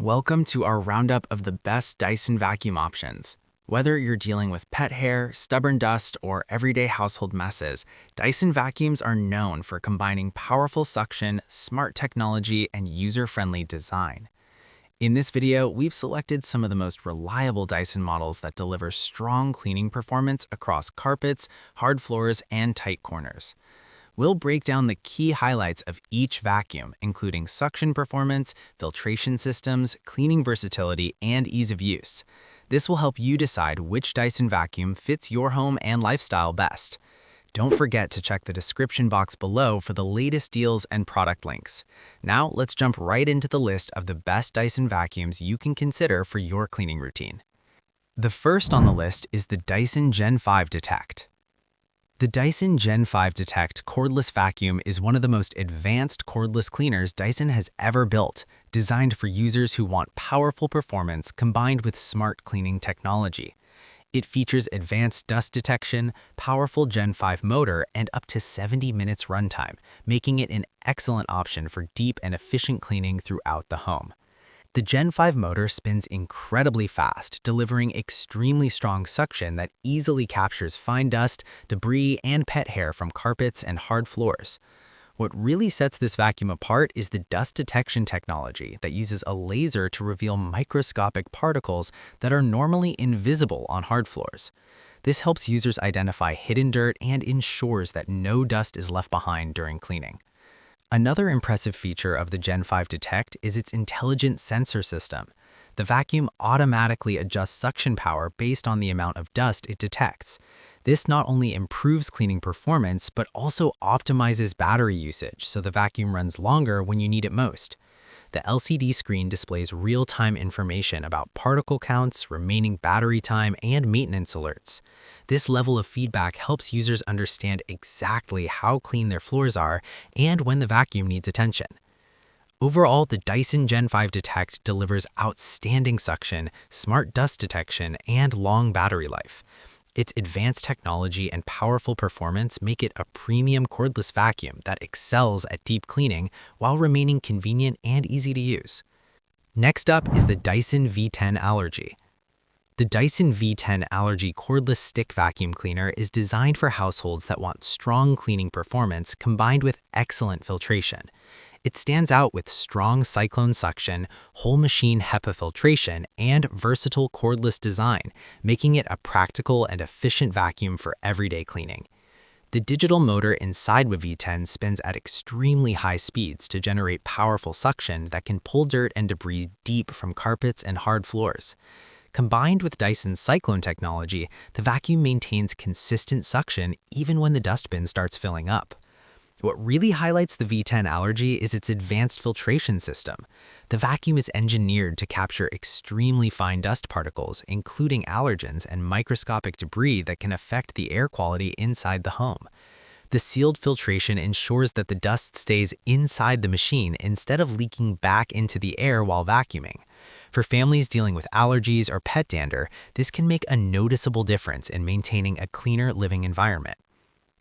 Welcome to our roundup of the best Dyson vacuum options. Whether you're dealing with pet hair, stubborn dust, or everyday household messes, Dyson vacuums are known for combining powerful suction, smart technology, and user-friendly design. In this video, we've selected some of the most reliable Dyson models that deliver strong cleaning performance across carpets, hard floors, and tight corners. We'll break down the key highlights of each vacuum, including suction performance, filtration systems, cleaning versatility, and ease of use. This will help you decide which Dyson vacuum fits your home and lifestyle best. Don't forget to check the description box below for the latest deals and product links. Now, let's jump right into the list of the best Dyson vacuums you can consider for your cleaning routine. The first on the list is the Dyson Gen 5 Detect. The Dyson Gen 5 Detect cordless vacuum is one of the most advanced cordless cleaners Dyson has ever built, designed for users who want powerful performance combined with smart cleaning technology. It features advanced dust detection, powerful Gen 5 motor, and up to 70 minutes runtime, making it an excellent option for deep and efficient cleaning throughout the home. The Gen 5 motor spins incredibly fast, delivering extremely strong suction that easily captures fine dust, debris, and pet hair from carpets and hard floors. What really sets this vacuum apart is the dust detection technology that uses a laser to reveal microscopic particles that are normally invisible on hard floors. This helps users identify hidden dirt and ensures that no dust is left behind during cleaning. Another impressive feature of the Gen 5 Detect is its intelligent sensor system. The vacuum automatically adjusts suction power based on the amount of dust it detects. This not only improves cleaning performance, but also optimizes battery usage so the vacuum runs longer when you need it most. The LCD screen displays real-time information about particle counts, remaining battery time, and maintenance alerts. This level of feedback helps users understand exactly how clean their floors are and when the vacuum needs attention. Overall, the Dyson Gen 5 Detect delivers outstanding suction, smart dust detection, and long battery life. Its advanced technology and powerful performance make it a premium cordless vacuum that excels at deep cleaning while remaining convenient and easy to use. Next up is the Dyson V10 Allergy. The Dyson V10 Allergy cordless stick vacuum cleaner is designed for households that want strong cleaning performance combined with excellent filtration. It stands out with strong cyclone suction, whole machine HEPA filtration, and versatile cordless design, making it a practical and efficient vacuum for everyday cleaning. The digital motor inside the V10 spins at extremely high speeds to generate powerful suction that can pull dirt and debris deep from carpets and hard floors. Combined with Dyson's cyclone technology, the vacuum maintains consistent suction even when the dustbin starts filling up. What really highlights the V10 Allergy is its advanced filtration system. The vacuum is engineered to capture extremely fine dust particles, including allergens and microscopic debris that can affect the air quality inside the home. The sealed filtration ensures that the dust stays inside the machine instead of leaking back into the air while vacuuming. For families dealing with allergies or pet dander, this can make a noticeable difference in maintaining a cleaner living environment.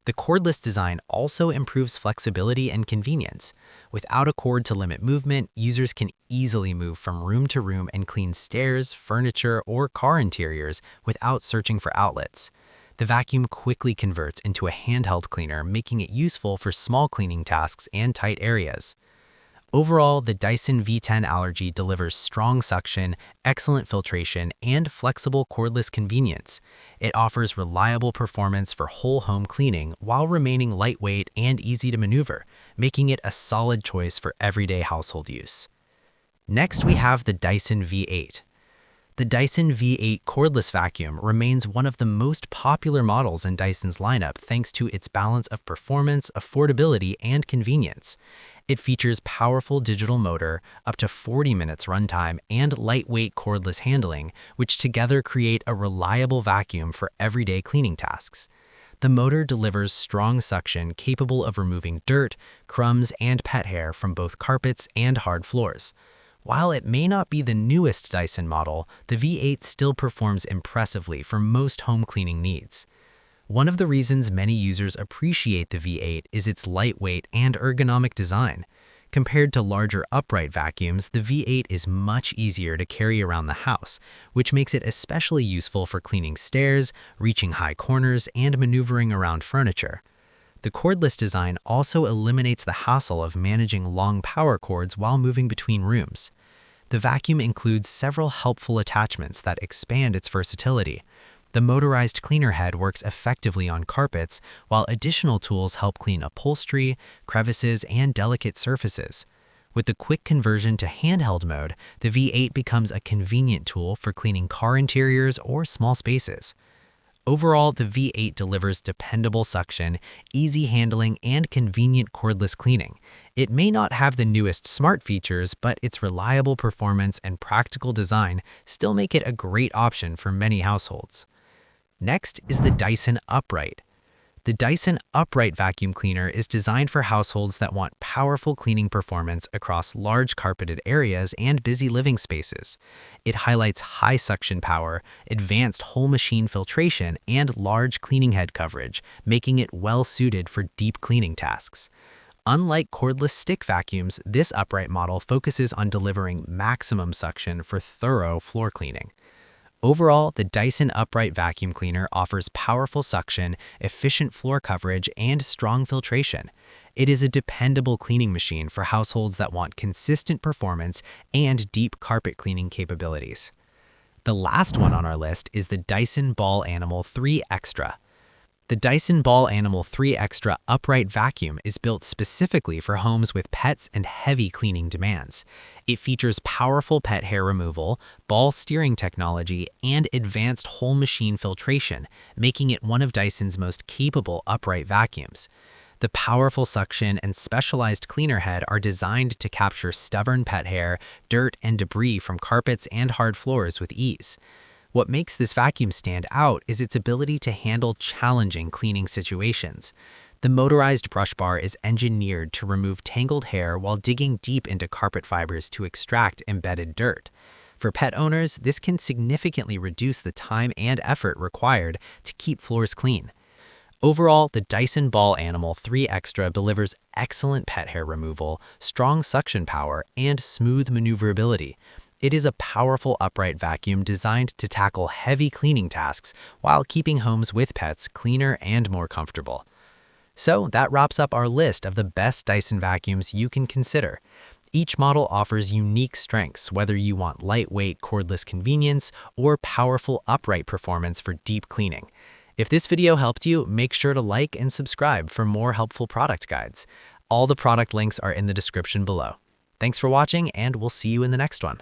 The cordless design also improves flexibility and convenience. Without a cord to limit movement, users can easily move from room to room and clean stairs, furniture, or car interiors without searching for outlets. The vacuum quickly converts into a handheld cleaner, making it useful for small cleaning tasks and tight areas. Overall, the Dyson V10 Allergy delivers strong suction, excellent filtration, and flexible cordless convenience. It offers reliable performance for whole home cleaning while remaining lightweight and easy to maneuver, making it a solid choice for everyday household use. Next, we have the Dyson V8. The Dyson V8 cordless vacuum remains one of the most popular models in Dyson's lineup thanks to its balance of performance, affordability, and convenience. It features powerful digital motor, up to 40 minutes runtime, and lightweight cordless handling, which together create a reliable vacuum for everyday cleaning tasks. The motor delivers strong suction capable of removing dirt, crumbs, and pet hair from both carpets and hard floors. While it may not be the newest Dyson model, the V8 still performs impressively for most home cleaning needs. One of the reasons many users appreciate the V8 is its lightweight and ergonomic design. Compared to larger upright vacuums, the V8 is much easier to carry around the house, which makes it especially useful for cleaning stairs, reaching high corners, and maneuvering around furniture. The cordless design also eliminates the hassle of managing long power cords while moving between rooms. The vacuum includes several helpful attachments that expand its versatility. The motorized cleaner head works effectively on carpets, while additional tools help clean upholstery, crevices, and delicate surfaces. With the quick conversion to handheld mode, the V8 becomes a convenient tool for cleaning car interiors or small spaces. Overall, the V8 delivers dependable suction, easy handling, and convenient cordless cleaning. It may not have the newest smart features, but its reliable performance and practical design still make it a great option for many households. Next is the Dyson Upright. The Dyson Upright Vacuum Cleaner is designed for households that want powerful cleaning performance across large carpeted areas and busy living spaces. It highlights high suction power, advanced whole machine filtration, and large cleaning head coverage, making it well suited for deep cleaning tasks. Unlike cordless stick vacuums, this upright model focuses on delivering maximum suction for thorough floor cleaning. Overall, the Dyson Upright Vacuum Cleaner offers powerful suction, efficient floor coverage, and strong filtration. It is a dependable cleaning machine for households that want consistent performance and deep carpet cleaning capabilities. The last one on our list is the Dyson Ball Animal 3 Extra. The Dyson Ball Animal 3 Extra upright vacuum is built specifically for homes with pets and heavy cleaning demands. It features powerful pet hair removal, ball steering technology, and advanced whole machine filtration, making it one of Dyson's most capable upright vacuums. The powerful suction and specialized cleaner head are designed to capture stubborn pet hair, dirt, and debris from carpets and hard floors with ease. What makes this vacuum stand out is its ability to handle challenging cleaning situations. The motorized brush bar is engineered to remove tangled hair while digging deep into carpet fibers to extract embedded dirt. For pet owners, this can significantly reduce the time and effort required to keep floors clean. Overall, the Dyson Ball Animal 3 Extra delivers excellent pet hair removal, strong suction power, and smooth maneuverability. It is a powerful upright vacuum designed to tackle heavy cleaning tasks while keeping homes with pets cleaner and more comfortable. So that wraps up our list of the best Dyson vacuums you can consider. Each model offers unique strengths, whether you want lightweight cordless convenience or powerful upright performance for deep cleaning. If this video helped you, make sure to like and subscribe for more helpful product guides. All the product links are in the description below. Thanks for watching, and we'll see you in the next one.